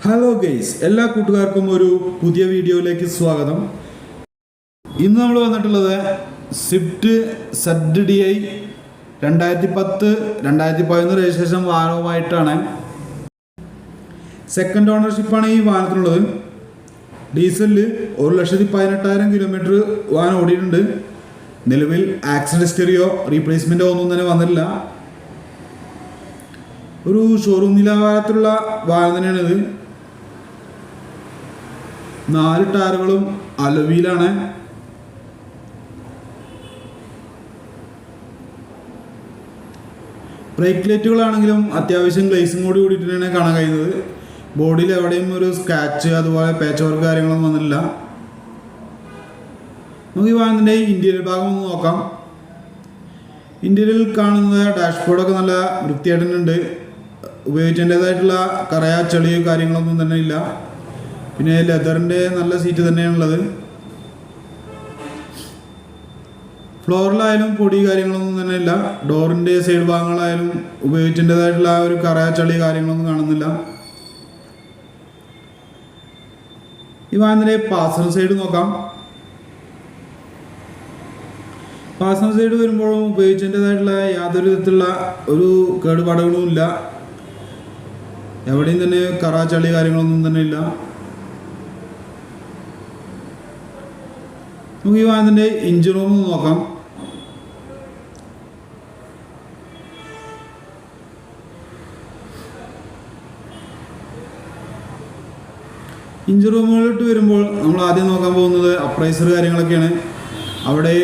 Hello guys, എല്ലാ കൂട്ടുകാർക്കും ഒരു പുതിയ വീഡിയോയിലേക്ക് സ്വാഗതം. ഇന്ന് നമ്മൾ വന്നിട്ടുള്ളത് സ്വിഫ്റ്റ് ZDi 2010-2011 രജിസ്ട്രേഷൻ വാഹനവുമായിട്ടാണ്. സെക്കൻഡ് ഓണർഷിപ്പാണ് ഈ വാഹനത്തിനുള്ളത്. ഡീസലിൽ 1,18,000 കിലോമീറ്റർ വാഹനം ഓടിയിട്ടുണ്ട്. നിലവിൽ ആക്സിഡന്റ് ഹിസ്റ്ററിയോ റീപ്ലേസ്മെൻറ്റോ ഒന്നും തന്നെ വന്നിട്ടില്ല. ഒരു ഷോറൂം നിലവാരത്തിലുള്ള വാഹനം തന്നെയാണിത്. 4 ടയറുകളും അലോയിലാണ്. ബ്രേക്ക് ലൈറ്റുകളാണെങ്കിലും അത്യാവശ്യം ഗ്ലേസും കൂടി കൂടിയിട്ടാണ് കാണാൻ കഴിയുന്നത്. ബോഡിയിൽ എവിടെയും ഒരു സ്ക്രാച്ച് അതുപോലെ പാച്ച് വർക്ക് കാര്യങ്ങളൊന്നും വന്നിട്ടില്ല. നമുക്ക് ഈ വാഹനത്തിൻ്റെ ഇൻറ്റീരിയർ ഭാഗം ഒന്ന് നോക്കാം. ഇൻറ്റീരിയറിൽ കാണുന്ന ഡാഷ്ബോർഡൊക്കെ നല്ല വൃത്തിയായിട്ട് തന്നെയുണ്ട്. ഉപയോഗിച്ചതിൻ്റേതായിട്ടുള്ള കറയ ചെളിയോ കാര്യങ്ങളൊന്നും തന്നെ ഇല്ല. പിന്നെ ലെതറിൻ്റെ നല്ല സീറ്റ് തന്നെയാണുള്ളത്. ഫ്ലോറിലായാലും പൊടി കാര്യങ്ങളൊന്നും തന്നെ ഇല്ല. ഡോറിൻ്റെ സൈഡ് ഭാഗങ്ങളായാലും ഉപയോഗിച്ചതിൻ്റേതായിട്ടുള്ള ഒരു കറയ ചളി കാര്യങ്ങളൊന്നും കാണുന്നില്ല. ഈ വാഹനത്തിൻ്റെ പാസഞ്ചർ സൈഡ് നോക്കാം. പാസഞ്ചർ സൈഡ് വരുമ്പോഴും ഉപയോഗിച്ചതിൻ്റേതായിട്ടുള്ള യാതൊരു വിധത്തിലുള്ള ഒരു കേടുപാടുകളും ഇല്ല. എവിടെയും തന്നെ കറ ചളി കാര്യങ്ങളൊന്നും തന്നെ ഇല്ല. നമുക്ക് ഈ വാഹനത്തിൻ്റെ എഞ്ചിൻ റൂം നോക്കാം. എഞ്ചിൻ റൂമുകളിലോട്ട് വരുമ്പോൾ നമ്മൾ ആദ്യം നോക്കാൻ പോകുന്നത് അപ്രൈസർ കാര്യങ്ങളൊക്കെയാണ്. അവിടെ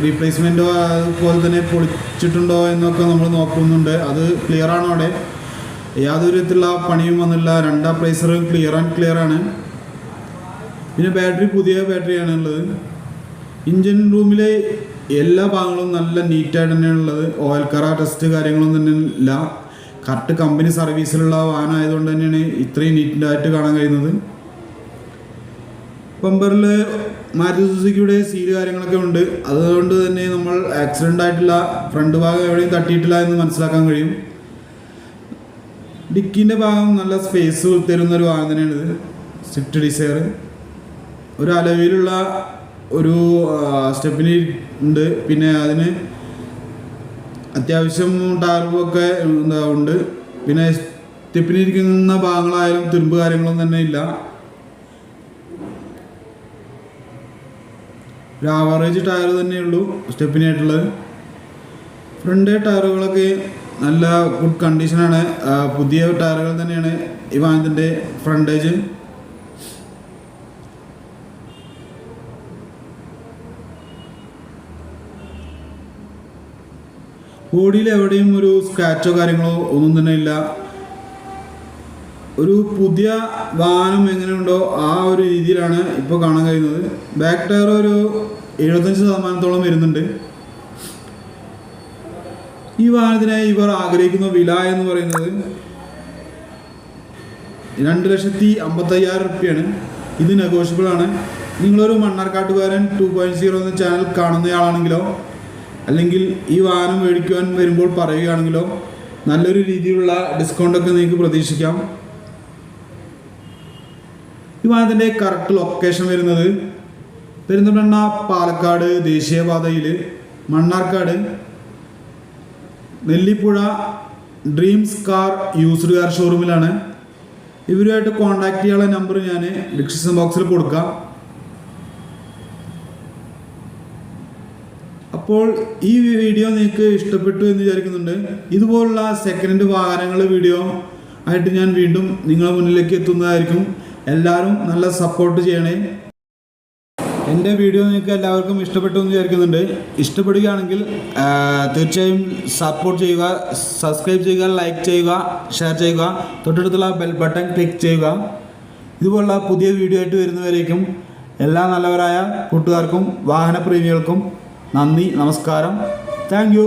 റീപ്ലേസ്മെൻറ്റോ അതുപോലെ തന്നെ പൊളിച്ചിട്ടുണ്ടോ എന്നൊക്കെ നമ്മൾ നോക്കുന്നുണ്ട്. അത് ക്ലിയർ ആണോ? അവിടെ യാതൊരു വിധത്തിലുള്ള പണിയും വന്നില്ല. 2 അപ്രൈസറും ക്ലിയർ ആണ്. പിന്നെ ബാറ്ററി പുതിയ ബാറ്ററിയാണ് ഉള്ളത്. എഞ്ചിൻ റൂമിലെ എല്ലാ ഭാഗങ്ങളും നല്ല നീറ്റായിട്ട് തന്നെയാണ് ഉള്ളത്. ഓയിൽ കറ ടെസ്റ്റ് കാര്യങ്ങളൊന്നും തന്നെ ഇല്ല. കറക്റ്റ് കമ്പനി സർവീസിലുള്ള വാഹനം ആയതുകൊണ്ട് തന്നെയാണ് ഇത്രയും നീറ്റായിട്ട് കാണാൻ കഴിയുന്നത്. ബമ്പറിൽ മാരുതി സുസുക്കിയുടെ സീല് കാര്യങ്ങളൊക്കെ ഉണ്ട്. അതുകൊണ്ട് തന്നെ നമ്മൾ ആക്സിഡൻ്റ് ആയിട്ടുള്ള ഫ്രണ്ട് ഭാഗം എവിടെയും തട്ടിയിട്ടില്ല എന്ന് മനസ്സിലാക്കാൻ കഴിയും. ഡിക്കിൻ്റെ ഭാഗം നല്ല സ്പേസ് തരുന്നൊരു വാഹനം തന്നെയാണിത്. സ്വിഫ്റ്റ് ഡിസയർ ഒരു അലോയിലുള്ള ഒരു സ്റ്റെപ്പിനി ഉണ്ട്. പിന്നെ അതിന് അത്യാവശ്യം ടയറൊക്കെ ഉണ്ട്. പിന്നെ സ്റ്റെപ്പിനിരിക്കുന്ന ഭാഗങ്ങളായാലും തുരുമ്പ് കാര്യങ്ങളൊന്നും തന്നെ ഇല്ല. ഒരു ആവറേജ് ടയർ തന്നെയുള്ളൂ സ്റ്റെപ്പിനായിട്ടുള്ളത്. ഫ്രണ്ട് ടയറുകളൊക്കെ നല്ല ഗുഡ് കണ്ടീഷനാണ്. പുതിയ ടയറുകൾ തന്നെയാണ് ഈ വാഹനത്തിൻ്റെ ഫ്രണ്ടേജ്. ബോഡിയിൽ എവിടെയും ഒരു സ്ക്രാച്ചോ കാര്യങ്ങളോ ഒന്നും തന്നെ ഇല്ല. ഒരു പുതിയ വാഹനം എങ്ങനെയുണ്ടോ ആ ഒരു രീതിയിലാണ് ഇപ്പോൾ കാണാൻ കഴിയുന്നത്. ബാക്ക് ടയർ ഒരു 75% വരുന്നുണ്ട്. ഈ വാഹനത്തിനായി ഇവർ ആഗ്രഹിക്കുന്ന വില എന്ന് പറയുന്നത് 2,55,000 രൂപയാണ്. ഇത് നെഗോഷ്യബിൾ ആണ്. നിങ്ങളൊരു മണ്ണാർക്കാട്ടുകാരൻ 2.0 എന്ന ചാനൽ കാണുന്നയാളാണെങ്കിലോ അല്ലെങ്കിൽ ഈ വാഹനം മേടിക്കുവാൻ വരുമ്പോൾ പറയുകയാണെങ്കിലോ നല്ലൊരു രീതിയിലുള്ള ഡിസ്കൗണ്ടൊക്കെ നിങ്ങൾക്ക് പ്രതീക്ഷിക്കാം. ഈ വാഹനത്തിൻ്റെ കറക്റ്റ് ലൊക്കേഷൻ വരുന്നത് പെരിന്തൽമണ്ണ പാലക്കാട് ദേശീയപാതയിൽ Mannarkkad Nellipuzha Dreams car used car ഷോറൂമിലാണ്. ഇവരുമായിട്ട് കോൺടാക്ട് ചെയ്യാനുള്ള നമ്പർ ഞാൻ ഡിസ്ക്രിപ്ഷൻ ബോക്സിൽ കൊടുക്കാം. അപ്പോൾ ഈ വീഡിയോ നിങ്ങൾക്ക് ഇഷ്ടപ്പെട്ടു എന്ന് വിചാരിക്കുന്നുണ്ട്. ഇതുപോലുള്ള സെക്കൻഡ് ഹാൻഡ് വാഹനങ്ങൾ വീഡിയോ ആയിട്ട് ഞാൻ വീണ്ടും നിങ്ങളുടെ മുന്നിലേക്ക് എത്തുന്നതായിരിക്കും. എല്ലാവരും നല്ല സപ്പോർട്ട് ചെയ്യണേ. എൻ്റെ വീഡിയോ നിങ്ങൾക്ക് എല്ലാവർക്കും ഇഷ്ടപ്പെട്ടു എന്ന് വിചാരിക്കുന്നുണ്ട്. ഇഷ്ടപ്പെടുകയാണെങ്കിൽ തീർച്ചയായും സപ്പോർട്ട് ചെയ്യുക, സബ്സ്ക്രൈബ് ചെയ്യുക, ലൈക്ക് ചെയ്യുക, ഷെയർ ചെയ്യുക, തൊട്ടടുത്തുള്ള ബെൽ ബട്ടൺ ക്ലിക്ക് ചെയ്യുക. ഇതുപോലുള്ള പുതിയ വീഡിയോ ആയിട്ട് വരുന്നവരേക്കും എല്ലാ നല്ലവരായ കൂട്ടുകാർക്കും വാഹന പ്രേമികൾക്കും നന്ദി, നമസ്കാരം. Thank you.